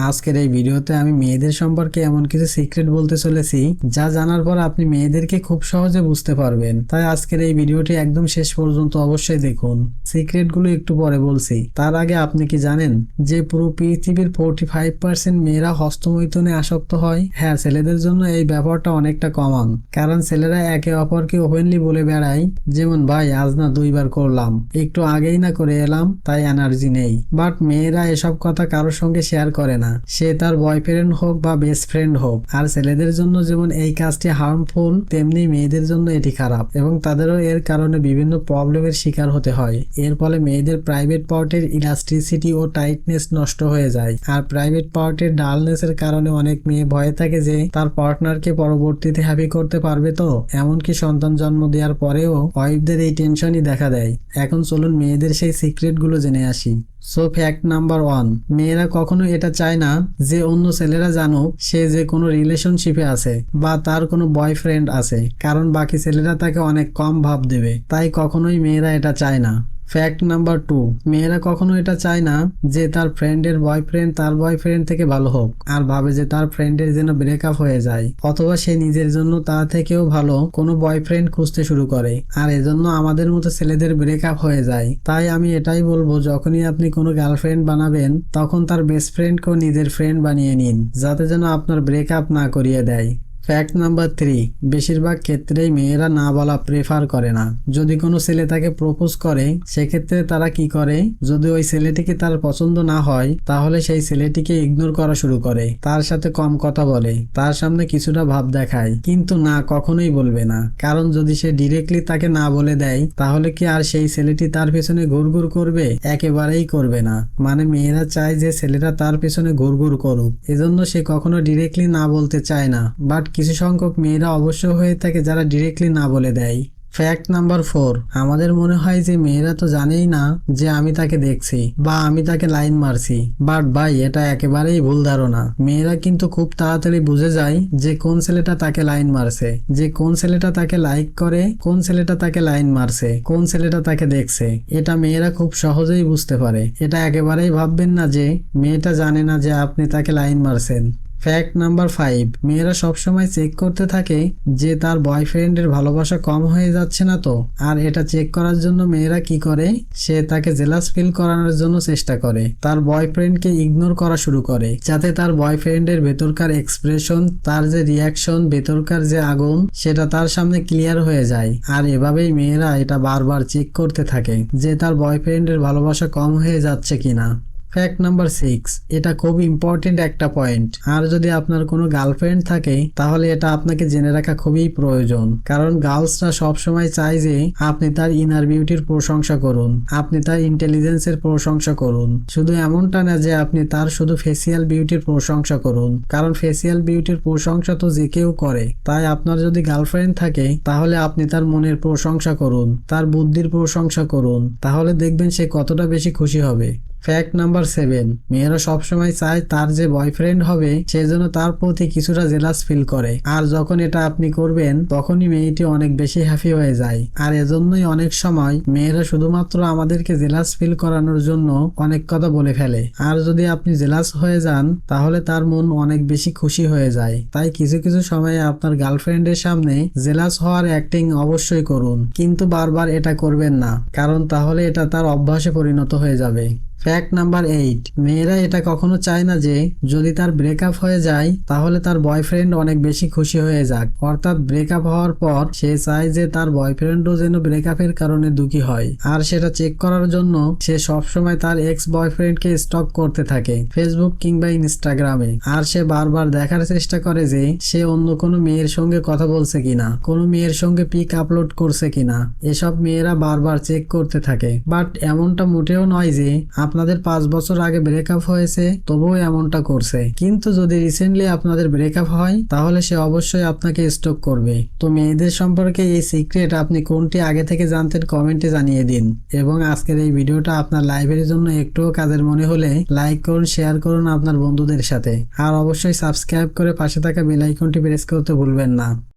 আজকের এই ভিডিওতে আমি মেয়েদের সম্পর্কে এমন কিছু সিক্রেট বলতে চলেছি যা জানার পর আপনি মেয়েদেরকে খুব সহজে বুঝতে পারবেন। তাই আজকের এই ভিডিওটি একদম শেষ পর্যন্ত অবশ্যই দেখুন। সিক্রেটগুলো একটু পরে বলছি, তার আগে আপনি কি জানেন যে পুরো পৃথিবীর 45% মেয়েরা হস্তমৈথুনে আসক্ত হয়? হ্যাঁ, ছেলেদের জন্য এই ব্যাপারটা অনেকটা কমন, কারণ ছেলেরা একে অপরকে ওপেনলি বলে বেড়ায়, যেমন ভাই আজ না 2বার করলাম, একটু আগেই না করে এলাম, তাই এনার্জি নেই। বাট মেয়েরা এসব কথা কারোর সঙ্গে শেয়ার করে না, সে তার বয়ফ্রেন্ড হোক বা বেস্ট ফ্রেন্ড হোক। আর ছেলেদের জন্য যেমন এই কাজটি হার্মফুল, তেমনি মেয়েদের জন্য এটি খারাপ এবং তাদেরও এর কারণে বিভিন্ন প্রবলেমের শিকার হতে হয়। এর ফলে মেয়েদের প্রাইভেট পার্টের ইলাস্টিসিটি ও টাইটনেস নষ্ট হয়ে যায়। আর প্রাইভেট পার্টের ডালনেস এর কারণে অনেক মেয়ে ভয়ে থাকে যে তার পার্টনারকে পরবর্তীতে হ্যাপি করতে পারবে, তো এমনকি সন্তান জন্ম দেওয়ার পরেও ওয়াইফদের এই টেনশনই দেখা দেয়। এখন চলুন মেয়েদের সেই সিক্রেট গুলো জেনে আসি। সো ফ্যাক্ট নাম্বার 1, মেয়েরা কখনো এটা চায় না যে অন্য ছেলেরা জানুক সে যে কোনো রিলেশনশিপে আছে বা তার কোনো বয়ফ্রেন্ড আছে, কারণ বাকি ছেলেরা তাকে অনেক কম ভাব দেবে। তাই কখনোই মেয়েরা এটা চায় না। ফ্যাক্ট নাম্বার 2, মেয়েরা কখনো এটা চায় না যে তার ফ্রেন্ডের বয়ফ্রেন্ড তার বয়ফ্রেন্ড থেকে ভালো হোক, আর ভাবে যে তার ফ্রেন্ডের যেন ব্রেকআপ হয়ে যায়, অথবা সে নিজের জন্য তার থেকেও ভালো কোনো বয়ফ্রেন্ড খুঁজতে শুরু করে, আর এজন্য আমাদের মতো ছেলেদের ব্রেকআপ হয়ে যায়। তাই আমি এটাই বলবো, যখনই আপনি কোনো গার্লফ্রেন্ড বানাবেন তখন তার বেস্ট ফ্রেন্ডকেও নিজের ফ্রেন্ড বানিয়ে নিন, যাতে যেন আপনার ব্রেকআপ না করিয়ে দেয়। ফ্যাক্ট নাম্বার 3, বেশিরভাগ ক্ষেত্রেই মেয়েরা না বলা প্রেফার করে না। যদি কোনো ছেলে তাকে প্রপোজ করে, সেক্ষেত্রে তারা কি করে, যদি ওই ছেলেটিকে তার পছন্দ না হয় তাহলে সেই ছেলেটিকে ইগনোর করা শুরু করে, তার সাথে কম কথা বলে, তার সামনে কিছুটা ভাব দেখায়, কিন্তু না কখনোই বলবে না। কারণ যদি সে ডিরেক্টলি তাকে না বলে দেয় তাহলে কি আর সেই ছেলেটি তার পেছনে ঘুরঘুর করবে? একেবারেই করবে না। মানে মেয়েরা চায় যে ছেলেরা তার পেছনে ঘুরঘুর করুক, এজন্য সে কখনো ডিরেক্টলি না বলতে চায় না। বাট কিছু সংখ্যক মেয়েরা অবশ্য হয়ে থাকে যারা ডিরেক্টলি না বলে দেয়। ফ্যাক্ট নাম্বার 4, আমাদের মনে হয় যে মেয়েরা তো জানেই না যে আমি তাকে দেখছি বা আমি তাকে লাইন মারছি। বাট ভাই, এটা একেবারেই ভুল ধারণা। মেয়েরা কিন্তু খুব তাড়াতাড়ি বুঝে যায় যে কোন ছেলেটা তাকে লাইন মারছে, যে কোন ছেলেটা তাকে লাইক করে, কোন ছেলেটা তাকে লাইন মারছে, কোন ছেলেটা তাকে দেখছে। এটা মেয়েরা খুব সহজেই বুঝতে পারে। এটা একেবারেই ভাববেন না যে মেয়েটা জানে না যে আপনি তাকে লাইন মারছেন। ফ্যাক্ট নাম্বার 5, মেয়েরা সবসময় চেক করতে থাকে যে তার বয়ফ্রেন্ডের ভালোবাসা কম হয়ে যাচ্ছে না তো। আর এটা চেক করার জন্য মেয়েরা কি করে, সে তাকে জেলাস ফিল করানোর জন্য চেষ্টা করে, তার বয়ফ্রেন্ডকে ইগনোর করা শুরু করে, যাতে তার বয়ফ্রেন্ডের ভেতরকার এক্সপ্রেশন, তার যে রিয়াকশন, ভেতরকার যে আগুন, সেটা তার সামনে ক্লিয়ার হয়ে যায়। আর এভাবেই মেয়েরা এটা বারবার চেক করতে থাকে যে তার বয়ফ্রেন্ডের ভালোবাসা কম হয়ে যাচ্ছে কিনা। ফ্যাক্ট নাম্বার 6, এটা খুব ইম্পর্টেন্ট একটা পয়েন্ট। আর যদি আপনার কোনো গার্লফ্রেন্ড থাকে তাহলে এটা আপনাকে জেনে রাখা খুবই প্রয়োজন, কারণ গার্লসরা সবসময় চায় যে আপনি তার ইনার বিউটির প্রশংসা করুন, আপনি তার ইন্টেলিজেন্সের প্রশংসা করুন। শুধু এমনটা না যে আপনি তার শুধু ফেসিয়াল বিউটির প্রশংসা করুন, কারণ ফেসিয়াল বিউটির প্রশংসা তো যে কেউ করে। তাই আপনার যদি গার্লফ্রেন্ড থাকে তাহলে আপনি তার মনের প্রশংসা করুন, তার বুদ্ধির প্রশংসা করুন, তাহলে দেখবেন সে কতটা বেশি খুশি হবে। ফ্যাক্ট নাম্বার 7, মেয়েরা সবসময় চায় তার যে বয়ফ্রেন্ড হবে সে যেন তার প্রতি কিছুটা জেলাস ফিল করে, আর যখন এটা আপনি করবেন তখনই মেয়েটি অনেক বেশি হ্যাপি হয়ে যায়। আর এজন্যই অনেক সময় মেয়েরা শুধুমাত্র আমাদেরকে জেলাস ফিল করানোর জন্য অনেক কথা বলে ফেলে। আর যদি আপনি জেলাস হয়ে যান তাহলে তার মন অনেক বেশি খুশি হয়ে যায়। তাই কিছু কিছু সময়ে আপনার গার্লফ্রেন্ডের সামনে জেলাস হওয়ার অ্যাক্টিং অবশ্যই করুন, কিন্তু বারবার এটা করবেন না, কারণ তাহলে এটা তার অভ্যাসে পরিণত হয়ে যাবে। ফ্যাক্ট নাম্বার 8, মেয়েরা এটা কখনো চায় না যে যদি তার ব্রেকআপ হয়ে যায় তাহলে তার বয়ফ্রেন্ড অনেক বেশি খুশি হয়ে যাক। অর্থাৎ ব্রেকআপ হওয়ার পর সে চায় যে তার বয়ফ্রেন্ডও যেন ব্রেকআপের কারণে দুঃখী হয়। আর সেটা চেক করার জন্য সে সবসময় তার এক্স বয়ফ্রেন্ডকে স্টক করতে থাকে ফেসবুক কিংবা ইনস্টাগ্রামে। আর সে বারবার দেখার চেষ্টা করে যে সে অন্য কোনো মেয়ের সঙ্গে কথা বলছে কিনা, কোনো মেয়ের সঙ্গে পিক আপলোড করছে কিনা। এসব মেয়েরা বারবার চেক করতে থাকে। বাট এমনটা মোটেও নয় যে আপনাদের 5 বছর আগে ব্রেকআপ হয়েছে তবুও এমনটা করছে। কিন্তু যদি রিসেন্টলি আপনাদের ব্রেকআপ হয় তাহলে সে অবশ্যই আপনাকে স্টক করবে। তো মেয়েদের সম্পর্কে এই সিক্রেট আপনি কোনটি আগে থেকে জানতেন কমেন্টে জানিয়ে দিন। এবং আজকের এই ভিডিওটা আপনার লাইফের জন্য একটুও কাজের মনে হলে লাইক করুন, শেয়ার করুন আপনার বন্ধুদের সাথে, আর অবশ্যই সাবস্ক্রাইব করে পাশে থাকা বেল আইকনটি প্রেস করতে ভুলবেন না।